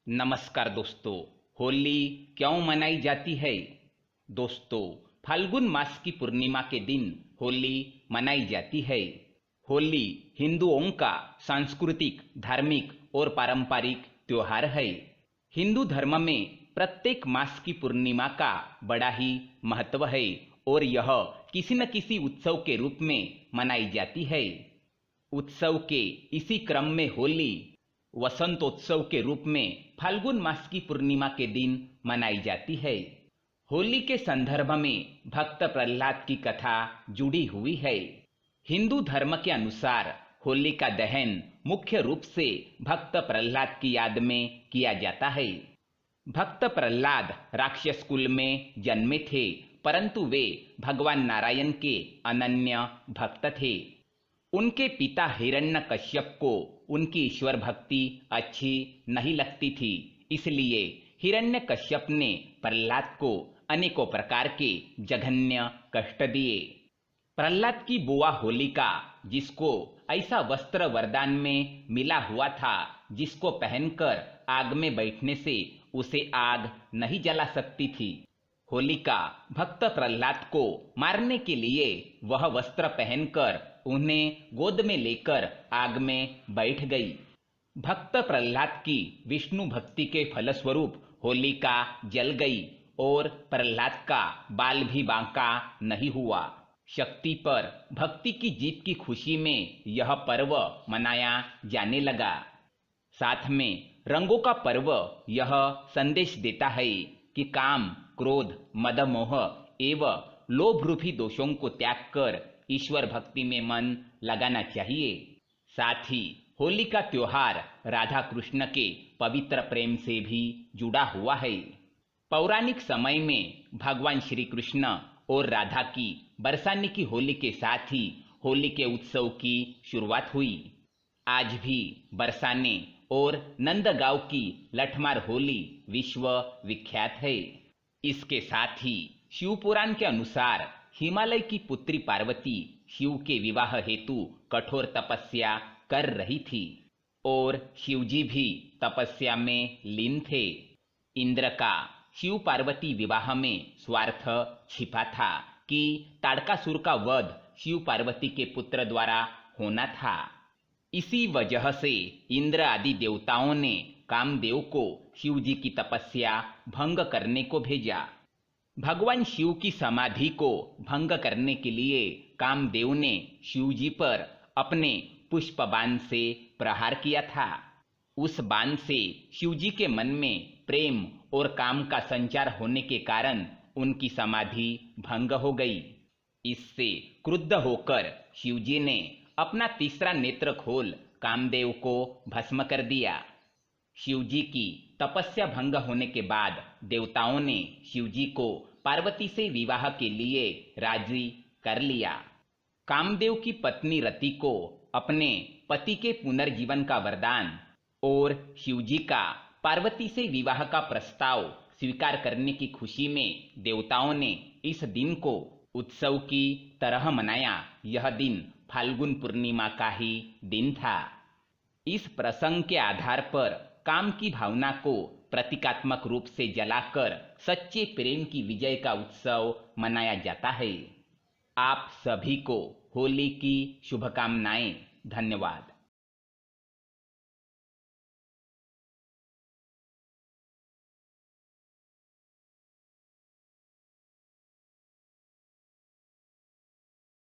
नमस्कार दोस्तों। होली क्यों मनाई जाती है? दोस्तों, फाल्गुन मास की पूर्णिमा के दिन होली मनाई जाती है। होली हिंदुओं का सांस्कृतिक, धार्मिक और पारंपरिक त्योहार है। हिंदू धर्म में प्रत्येक मास की पूर्णिमा का बड़ा ही महत्व है और यह किसी न किसी उत्सव के रूप में मनाई जाती है। उत्सव के इसी क्रम में होली वसंतोत्सव के रूप में फाल्गुन मास की पूर्णिमा के दिन मनाई जाती है। होली के संदर्भ में भक्त प्रहलाद की कथा जुड़ी हुई है। हिंदू धर्म के अनुसार होली का दहन मुख्य रूप से भक्त प्रहलाद की याद में किया जाता है। भक्त प्रहलाद राक्षस कुल में जन्मे थे, परंतु वे भगवान नारायण के अनन्य भक्त थे। उनके पिता हिरण्यकश्यप को उनकी ईश्वर भक्ति अच्छी नहीं लगती थी, इसलिए हिरण्यकश्यप ने प्रहलाद को अनेकों प्रकार के जघन्य कष्ट दिए। प्रहलाद की बुआ होलिका, जिसको ऐसा वस्त्र वरदान में मिला हुआ था जिसको पहनकर आग में बैठने से उसे आग नहीं जला सकती थी, होलिका भक्त प्रहलाद को मारने के लिए वह वस्त्र पहनकर उन्हें गोद में लेकर आग में बैठ गई। भक्त प्रहलाद की विष्णु भक्ति के फलस्वरूप होलिका जल गई और प्रहलाद का बाल भी बांका नहीं हुआ। शक्ति पर भक्ति की जीत की खुशी में यह पर्व मनाया जाने लगा। साथ में रंगों का पर्व यह संदेश देता है कि काम, क्रोध, मद, मोह एवं लोभ रूपी दोषों को त्याग कर ईश्वर भक्ति में मन लगाना चाहिए। साथ ही होली का त्योहार राधा कृष्ण के पवित्र प्रेम से भी जुड़ा हुआ है। पौराणिक समय में भगवान श्री कृष्ण और राधा की बरसाने की होली के साथ ही होली के उत्सव की शुरुआत हुई। आज भी बरसाने और नंदगांव की लठमार होली विश्व विख्यात है। इसके साथ ही शिव पुराण के अनुसार हिमालय की पुत्री पार्वती शिव के विवाह हेतु कठोर तपस्या कर रही थी और शिवजी भी तपस्या में लीन थे। इंद्र का शिव पार्वती विवाह में स्वार्थ छिपा था कि ताड़कासुर का वध शिव पार्वती के पुत्र द्वारा होना था। इसी वजह से इंद्र आदि देवताओं ने कामदेव को शिवजी की तपस्या भंग करने को भेजा। भगवान शिव की समाधि को भंग करने के लिए कामदेव ने शिवजी पर अपने पुष्प बाण से प्रहार किया था। उस बाण से शिवजी के मन में प्रेम और काम का संचार होने के कारण उनकी समाधि भंग हो गई। इससे क्रुद्ध होकर शिवजी ने अपना तीसरा नेत्र खोल कामदेव को भस्म कर दिया। शिवजी की तपस्या भंग होने के बाद देवताओं ने शिवजी को पार्वती से विवाह के लिए राजी कर लिया। कामदेव की पत्नी रति को अपने पति के पुनर्जीवन का वरदान और शिवजी का पार्वती से विवाह का प्रस्ताव स्वीकार करने की खुशी में देवताओं ने इस दिन को उत्सव की तरह मनाया। यह दिन फाल्गुन पूर्णिमा का ही दिन था। इस प्रसंग के आधार पर काम की भावना को प्रतीकात्मक रूप से जलाकर सच्चे प्रेम की विजय का उत्सव मनाया जाता है। आप सभी को होली की शुभकामनाएं। धन्यवाद।